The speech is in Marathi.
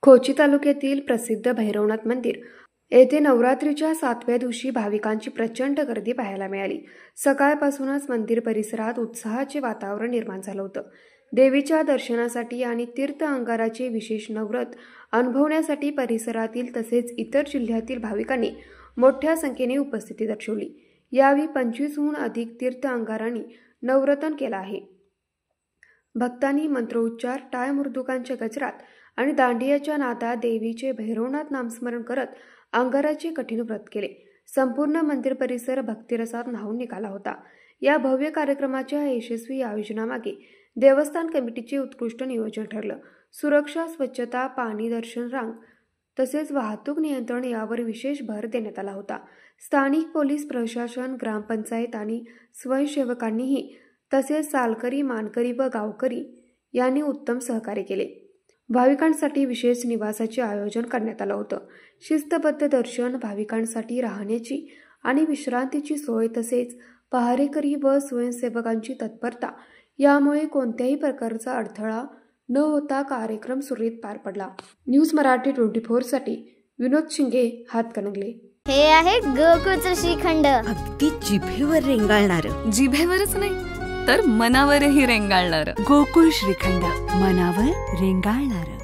खोची तालुक्यातील प्रसिद्ध भैरवनाथ मंदिर येथे नवरात्रीच्या 7व्या दिवशी भाविकांची प्रचंड गर्दी पाहायला मिळाली। सकाळपासूनच मंदिर परिसरात उत्साहाचे वातावरण निर्माण झालं होतं। देवीच्या दर्शनासाठी आणि तीर्थ अंगाराचे विशेष नवरात्र अनुभवण्यासाठी परिसरातील तसेच इतर जिल्ह्यातील भाविकांनी मोठ्या संख्येने उपस्थिती दर्शवली। यावेळी 25हून अधिक तीर्थ अंगारांनी नवरत्न केलं आहे। भक्तांनी मंत्रोच्चार, टाळ मृदुकांच्या गजरात आणि दांडियाच्या नादात देवीचे भैरवनाथ नामस्मरण करत अंगाराचे कठीण व्रत केले। संपूर्ण मंदिर परिसर भक्तिरसात न्हाऊन निघाला होता। या भव्य कार्यक्रमाच्या यशस्वी आयोजनामागे देवस्थान कमिटीचे उत्कृष्ट नियोजन ठरलं। सुरक्षा, स्वच्छता, पाणी, दर्शन रांग तसेच वाहतूक नियंत्रण यावर विशेष भर देण्यात आला होता। स्थानिक पोलीस प्रशासन, ग्रामपंचायत आणि स्वयंसेवकांनीही तसेच सालकरी, मानकरी व गावकरी यांनी उत्तम सहकार्य केले। भाविकांसाठी विशेष निवासाचे आयोजन करण्यात आलं होतं। शिस्तबद्ध दर्शन, भाविकांसाठी राहण्याची आणि विश्रांतीची सोय तसेच पहारेकरी व स्वयंसेवकांची तत्परता यामुळे कोणत्याही प्रकारचा अडथळा न होता कार्यक्रम सुरळीत पार पडला। न्यूज मराठी 24 साठी विनोद शिंगे, हातकणंगले। हे आहे गोकुळचं श्रीखंड, अगदी जिभेवर रेंगाळणारं। जिभेवरच नाही तर मनावरही रेंगाळणारं। गोकुळ श्रीखंड, मनावर रेंगाळणारं।